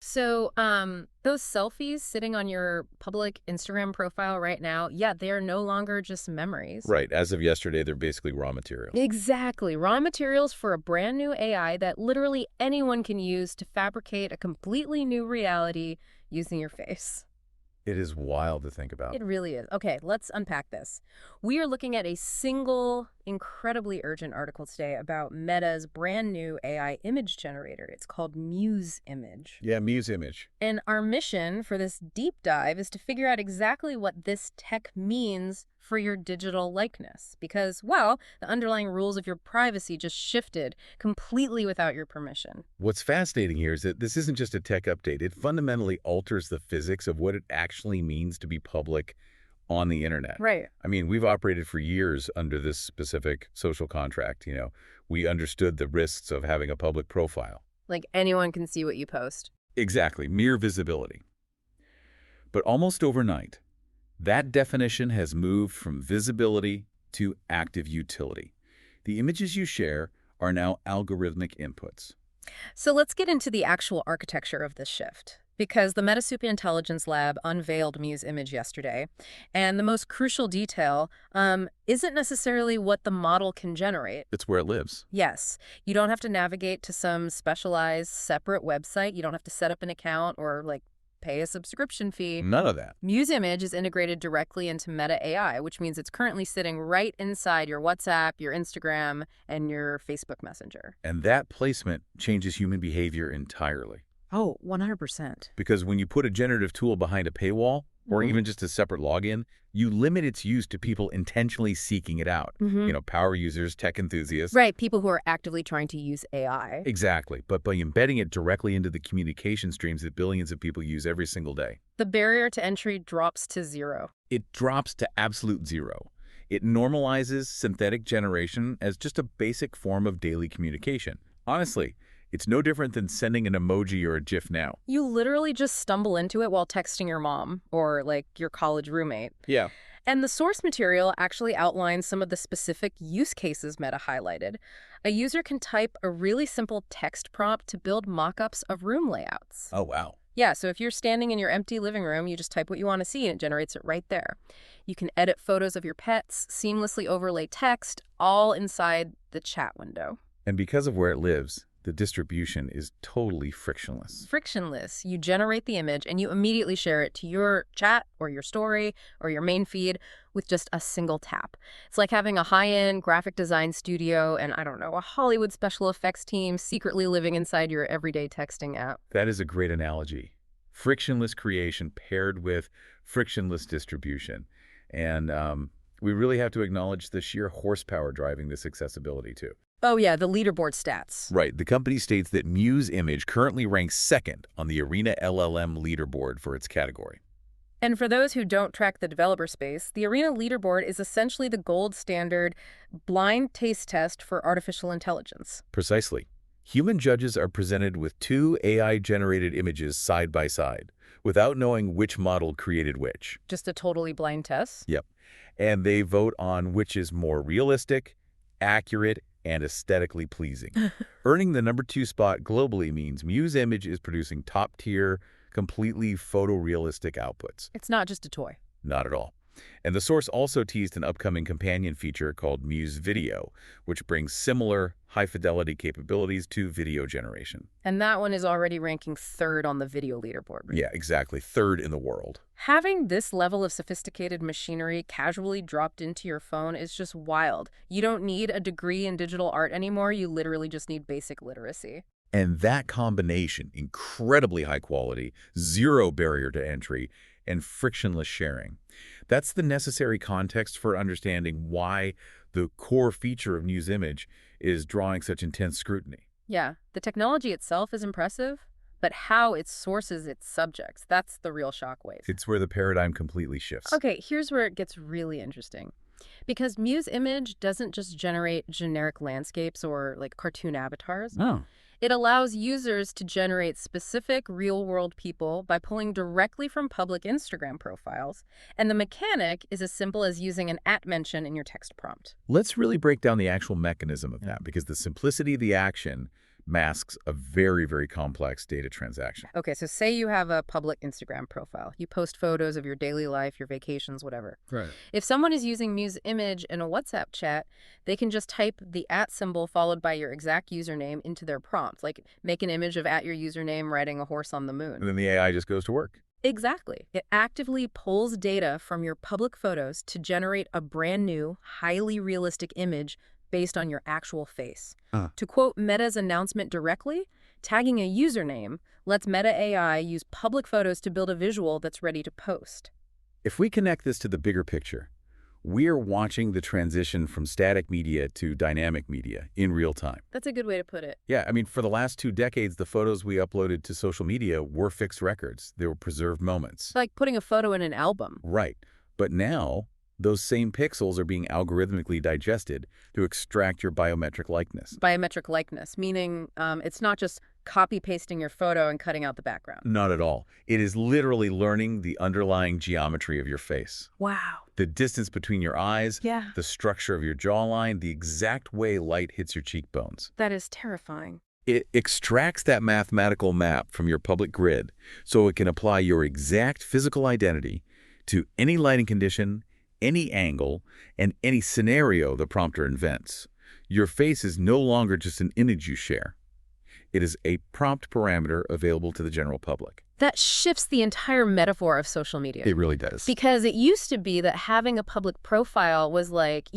So, those selfies sitting on your public Instagram profile right now, yeah, they are no longer just memories. Right. As of yesterday, they're basically raw material. Exactly. Raw materials for a brand new AI that literally anyone can use to fabricate a completely new reality using your face. It is wild to think about. It really is. Okay, let's unpack this. We are looking at a single, incredibly urgent article today about Meta's brand new AI image generator. It's called Muse Image. Yeah, Muse image. And our mission for this deep dive is to figure out exactly what this tech means for your digital likeness. Because, well, the underlying rules of your privacy just shifted completely without your permission. What's fascinating here is that this isn't just a tech update. It fundamentally alters the physics of what it actually means to be public on the internet. Right. I mean, we've operated for years under this specific social contract. We understood the risks of having a public profile. Like anyone can see what you post. Exactly, mere visibility. But almost overnight, that definition has moved from visibility to active utility. The images you share are now algorithmic inputs. So let's get into the actual architecture of this shift. Because the Meta Superintelligence Lab unveiled Muse Image yesterday, and the most crucial detail isn't necessarily what the model can generate. It's where it lives. Yes, you don't have to navigate to some specialized separate website. You don't have to set up an account or pay a subscription fee. None of that. Muse Image is integrated directly into Meta AI, which means it's currently sitting right inside your WhatsApp, your Instagram, and your Facebook Messenger. And that placement changes human behavior entirely. Oh, 100%. Because when you put a generative tool behind a paywall, or even just a separate login, you limit its use to people intentionally seeking it out. Power users, tech enthusiasts. Right, people who are actively trying to use AI. Exactly. But by embedding it directly into the communication streams that billions of people use every single day, The barrier to entry drops to zero. it drops to absolute zero. It normalizes synthetic generation as just a basic form of daily communication. Honestly, it's no different than sending an emoji or a GIF now. You literally just stumble into it while texting your mom or your college roommate. Yeah. And the source material actually outlines some of the specific use cases Meta highlighted. A user can type a really simple text prompt to build mock-ups of room layouts. Oh, wow. Yeah, so if you're standing in your empty living room, you just type what you want to see and it generates it right there. You can edit photos of your pets, seamlessly overlay text, all inside the chat window. And because of where it lives, the distribution is totally frictionless. Frictionless. You generate the image and you immediately share it to your chat or your story or your main feed with just a single tap. It's like having a high-end graphic design studio and, a Hollywood special effects team secretly living inside your everyday texting app. That is a great analogy. Frictionless creation paired with frictionless distribution. And we really have to acknowledge the sheer horsepower driving this accessibility too. Oh yeah, the leaderboard stats. Right. The company states that Muse Image currently ranks second on the Arena LLM leaderboard for its category. And for those who don't track the developer space, the Arena leaderboard is essentially the gold standard blind taste test for artificial intelligence. Precisely. Human judges are presented with two AI-generated images side by side, without knowing which model created which. Just a totally blind test? Yep. And they vote on which is more realistic, accurate, and aesthetically pleasing. Earning the #2 spot globally means Muse Image is producing top-tier, completely photorealistic outputs. It's not just a toy. Not at all. And the source also teased an upcoming companion feature called Muse Video, which brings similar high-fidelity capabilities to video generation. And that one is already ranking third on the video leaderboard. Right? Yeah, exactly. Third in the world. Having this level of sophisticated machinery casually dropped into your phone is just wild. You don't need a degree in digital art anymore. You literally just need basic literacy. And that combination, incredibly high quality, zero barrier to entry, and frictionless sharing, that's the necessary context for understanding why the core feature of Muse Image is drawing such intense scrutiny. Yeah, the technology itself is impressive, but how it sources its subjects, that's the real shockwave. It's where the paradigm completely shifts. Okay, here's where it gets really interesting. Because Muse Image doesn't just generate generic landscapes or cartoon avatars. Oh. It allows users to generate specific real-world people by pulling directly from public Instagram profiles, and the mechanic is as simple as using an @mention in your text prompt. Let's really break down the actual mechanism of that, because the simplicity of the action masks a very, very complex data transaction. Okay, so say you have a public Instagram profile. You post photos of your daily life, your vacations, whatever. Right. If someone is using Muse Image in a WhatsApp chat, they can just type the @ symbol followed by your exact username into their prompt, like make an image of @ your username riding a horse on the moon. And then the AI just goes to work. Exactly. It actively pulls data from your public photos to generate a brand new, highly realistic image based on your actual face. To quote Meta's announcement directly, tagging a username lets Meta AI use public photos to build a visual that's ready to post. If we connect this to the bigger picture, we're watching the transition from static media to dynamic media in real time. That's a good way to put it. Yeah, I mean, for the last 2 decades, the photos we uploaded to social media were fixed records. They were preserved moments. It's like putting a photo in an album. Right. But now, those same pixels are being algorithmically digested to extract your biometric likeness. Biometric likeness, meaning it's not just copy-pasting your photo and cutting out the background. Not at all. It is literally learning the underlying geometry of your face. Wow. The distance between your eyes, Yeah. the structure of your jawline, the exact way light hits your cheekbones. That is terrifying. It extracts that mathematical map from your public grid so it can apply your exact physical identity to any lighting condition, any angle, and any scenario the prompter invents. Your face is no longer just an image you share. It is a prompt parameter available to the general public. That shifts the entire metaphor of social media. It really does. Because it used to be that having a public profile was like,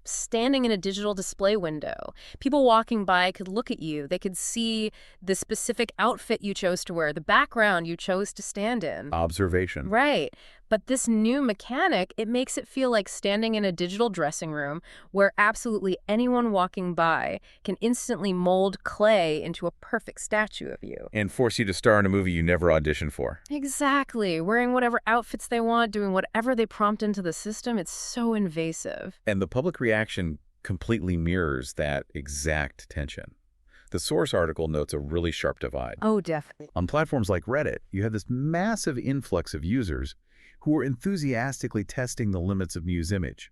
standing in a digital display window. People walking by could look at you. They could see the specific outfit you chose to wear, the background you chose to stand in. Observation. Right. But this new mechanic, it makes it feel like standing in a digital dressing room where absolutely anyone walking by can instantly mold clay into a perfect statue of you. And force you to star in a movie you never auditioned for. Exactly. Wearing whatever outfits they want, doing whatever they prompt into the system. It's so invasive. And the public reaction completely mirrors that exact tension. The source article notes a really sharp divide. Oh, definitely. On platforms like Reddit, you have this massive influx of users who are enthusiastically testing the limits of Muse Image.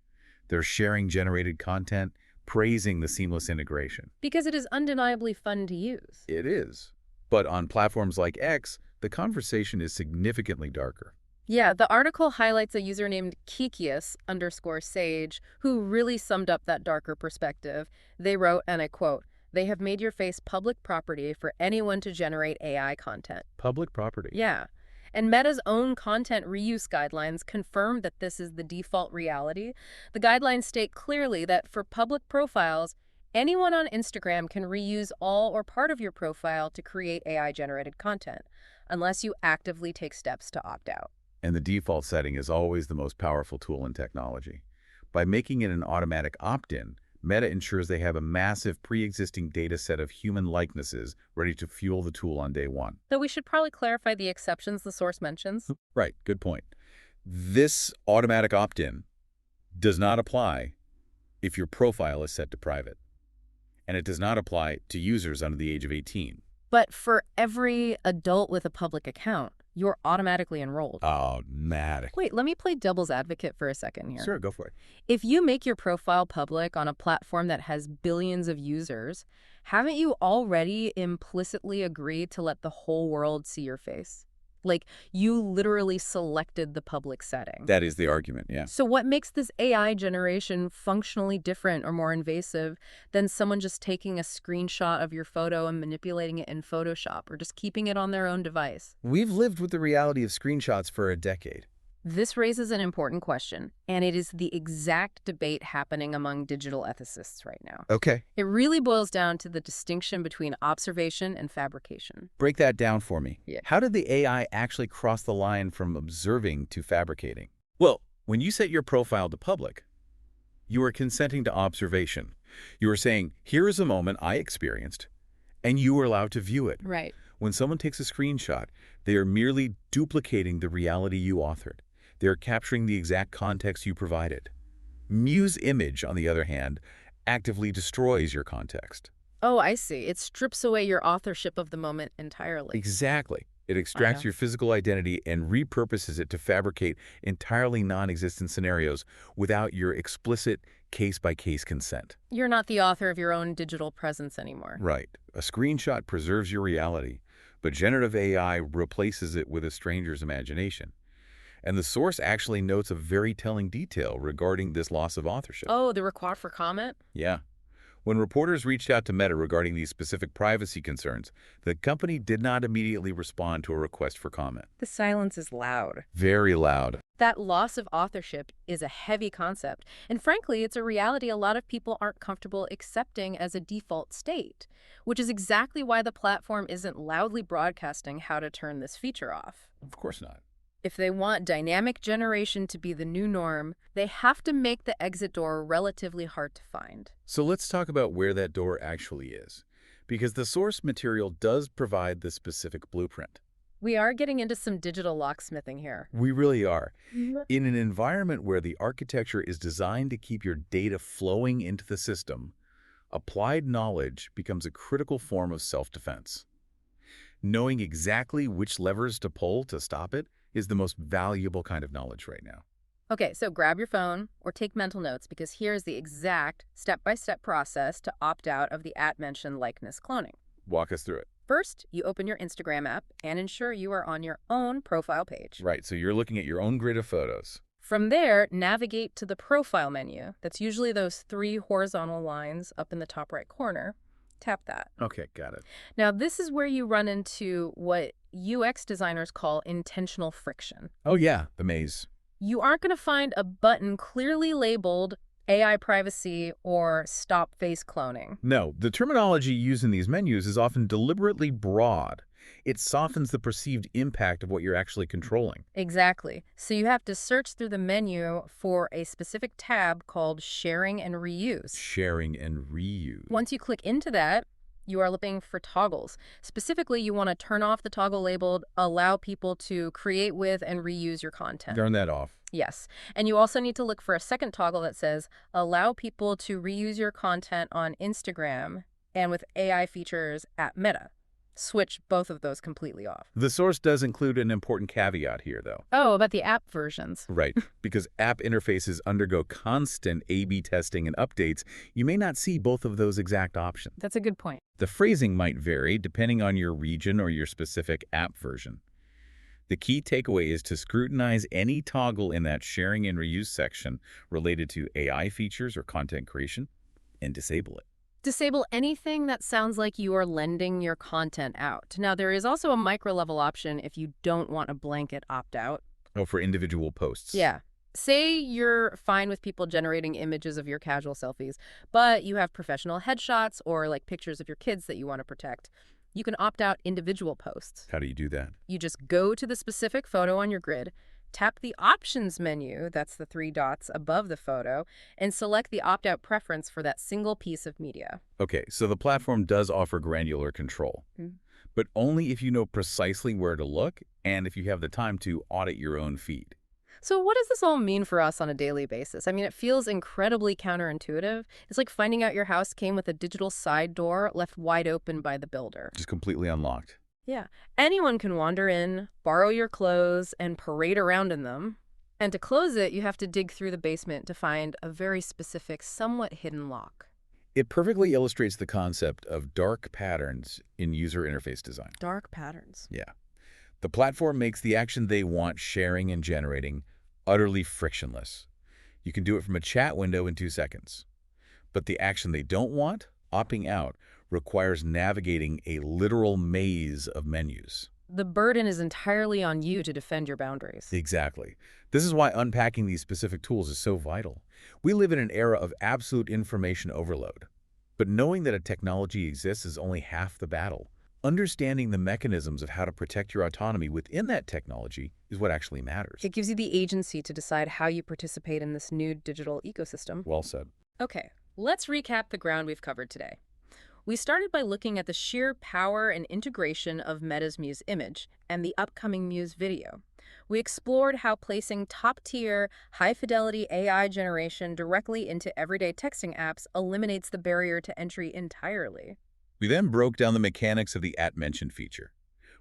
They're sharing generated content, praising the seamless integration. Because it is undeniably fun to use. It is. But on platforms like X, the conversation is significantly darker. Yeah, the article highlights a user named Kikius_Sage, who really summed up that darker perspective. They wrote, and I quote, "They have made your face public property for anyone to generate AI content." Public property. Yeah. And Meta's own content reuse guidelines confirm that this is the default reality. The guidelines state clearly that for public profiles, anyone on Instagram can reuse all or part of your profile to create AI-generated content, unless you actively take steps to opt out. And the default setting is always the most powerful tool in technology. By making it an automatic opt-in, Meta ensures they have a massive pre-existing data set of human likenesses ready to fuel the tool on day one. Though we should probably clarify the exceptions the source mentions. Right, good point. This automatic opt-in does not apply if your profile is set to private. And it does not apply to users under the age of 18. But for every adult with a public account, you're automatically enrolled. Automatic. Wait, let me play devil's advocate for a second here. Sure, go for it. If you make your profile public on a platform that has billions of users, haven't you already implicitly agreed to let the whole world see your face? Like, you literally selected the public setting. That is the argument, yeah. So what makes this AI generation functionally different or more invasive than someone just taking a screenshot of your photo and manipulating it in Photoshop or just keeping it on their own device? We've lived with the reality of screenshots for a decade. This raises an important question, and it is the exact debate happening among digital ethicists right now. Okay. It really boils down to the distinction between observation and fabrication. Break that down for me. Yeah. How did the AI actually cross the line from observing to fabricating? Well, when you set your profile to public, you are consenting to observation. You are saying, here is a moment I experienced, and you are allowed to view it. Right. When someone takes a screenshot, they are merely duplicating the reality you authored. They are capturing the exact context you provided. Muse Image, on the other hand, actively destroys your context. Oh, I see. It strips away your authorship of the moment entirely. Exactly. It extracts your physical identity and repurposes it to fabricate entirely non-existent scenarios without your explicit case-by-case consent. You're not the author of your own digital presence anymore. Right. A screenshot preserves your reality, but generative AI replaces it with a stranger's imagination. And the source actually notes a very telling detail regarding this loss of authorship. Oh, the request for comment? Yeah. When reporters reached out to Meta regarding these specific privacy concerns, the company did not immediately respond to a request for comment. The silence is loud. Very loud. That loss of authorship is a heavy concept, and frankly, it's a reality a lot of people aren't comfortable accepting as a default state, which is exactly why the platform isn't loudly broadcasting how to turn this feature off. Of course not. If they want dynamic generation to be the new norm, they have to make the exit door relatively hard to find. So let's talk about where that door actually is, because the source material does provide the specific blueprint. We are getting into some digital locksmithing here. We really are. In an environment where the architecture is designed to keep your data flowing into the system, applied knowledge becomes a critical form of self-defense. Knowing exactly which levers to pull to stop it is the most valuable kind of knowledge right now. Okay, so grab your phone or take mental notes because here's the exact step-by-step process to opt out of the @mentioned likeness cloning. Walk us through it. First, you open your Instagram app and ensure you are on your own profile page. Right, so you're looking at your own grid of photos. From there, navigate to the profile menu. That's usually those 3 horizontal lines up in the top right corner. Tap that. Okay, got it. Now, this is where you run into what UX designers call intentional friction. Oh yeah, the maze. You aren't going to find a button clearly labeled AI privacy or stop face cloning. No, the terminology used in these menus is often deliberately broad. It softens the perceived impact of what you're actually controlling. Exactly. So you have to search through the menu for a specific tab called Sharing and Reuse. Sharing and reuse. Once you click into that, you are looking for toggles. Specifically, you want to turn off the toggle labeled Allow people to create with and reuse your content. Turn that off. Yes. And you also need to look for a second toggle that says Allow people to reuse your content on Instagram and with AI features at Meta. Switch both of those completely off. The source does include an important caveat here, though. Oh, about the app versions. Right, because app interfaces undergo constant A/B testing and updates, you may not see both of those exact options. That's a good point. The phrasing might vary depending on your region or your specific app version. The key takeaway is to scrutinize any toggle in that sharing and reuse section related to AI features or content creation and disable it. Disable anything that sounds like you are lending your content out. Now, there is also a micro-level option if you don't want a blanket opt-out. Oh, for individual posts. Yeah. Say you're fine with people generating images of your casual selfies, but you have professional headshots or like pictures of your kids that you want to protect. You can opt out individual posts. How do you do that? You just go to the specific photo on your grid, tap the Options menu, that's the 3 dots above the photo, and select the opt-out preference for that single piece of media. Okay, so the platform does offer granular control, but only if you know precisely where to look and if you have the time to audit your own feed. So what does this all mean for us on a daily basis? I mean, it feels incredibly counterintuitive. It's like finding out your house came with a digital side door left wide open by the builder. Just completely unlocked. Yeah. Anyone can wander in, borrow your clothes, and parade around in them. And to close it, you have to dig through the basement to find a very specific, somewhat hidden lock. It perfectly illustrates the concept of dark patterns in user interface design. Dark patterns. Yeah. The platform makes the action they want sharing and generating utterly frictionless. You can do it from a chat window in 2 seconds. But the action they don't want, opting out, requires navigating a literal maze of menus. The burden is entirely on you to defend your boundaries. Exactly. This is why unpacking these specific tools is so vital. We live in an era of absolute information overload. But knowing that a technology exists is only half the battle. Understanding the mechanisms of how to protect your autonomy within that technology is what actually matters. It gives you the agency to decide how you participate in this new digital ecosystem. Well said. Okay, let's recap the ground we've covered today. We started by looking at the sheer power and integration of Meta's Muse image and the upcoming Muse video. We explored how placing top-tier, high-fidelity AI generation directly into everyday texting apps eliminates the barrier to entry entirely. We then broke down the mechanics of the @mentioned feature.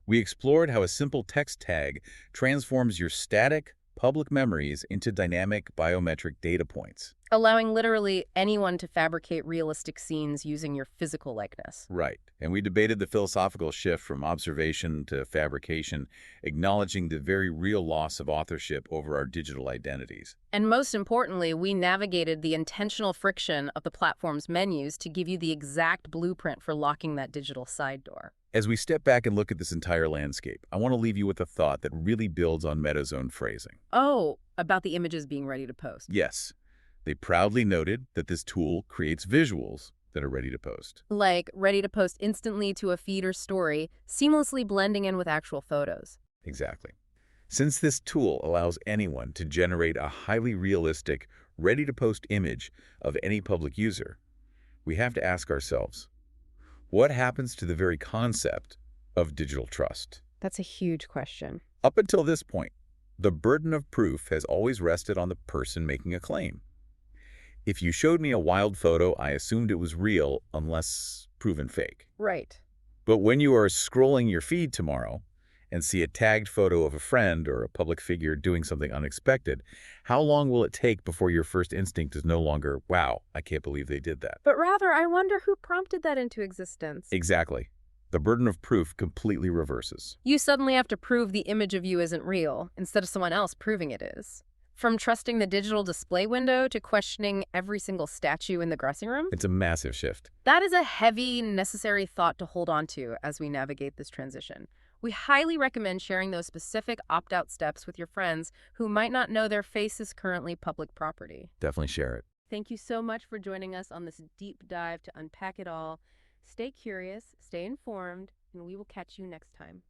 We explored how a simple text tag transforms your static, public memories into dynamic biometric data points. allowing literally anyone to fabricate realistic scenes using your physical likeness. Right. And we debated the philosophical shift from observation to fabrication, acknowledging the very real loss of authorship over our digital identities. And most importantly, we navigated the intentional friction of the platform's menus to give you the exact blueprint for locking that digital side door. As we step back and look at this entire landscape, I want to leave you with a thought that really builds on Meta's own phrasing. Oh, about the images being ready to post. Yes, they proudly noted that this tool creates visuals that are ready to post. Like ready to post instantly to a feed or story, seamlessly blending in with actual photos. Exactly. Since this tool allows anyone to generate a highly realistic, ready-to-post image of any public user, we have to ask ourselves, what happens to the very concept of digital trust? That's a huge question. Up until this point, the burden of proof has always rested on the person making a claim. If you showed me a wild photo, I assumed it was real unless proven fake. Right. But when you are scrolling your feed tomorrow and see a tagged photo of a friend or a public figure doing something unexpected, how long will it take before your first instinct is no longer, wow, I can't believe they did that? But rather, I wonder who prompted that into existence. Exactly. The burden of proof completely reverses. You suddenly have to prove the image of you isn't real, instead of someone else proving it is. From trusting the digital display window to questioning every single statue in the dressing room? It's a massive shift. That is a heavy, necessary thought to hold on to as we navigate this transition. We highly recommend sharing those specific opt-out steps with your friends who might not know their face is currently public property. Definitely share it. Thank you so much for joining us on this deep dive to unpack it all. Stay curious, stay informed, and we will catch you next time.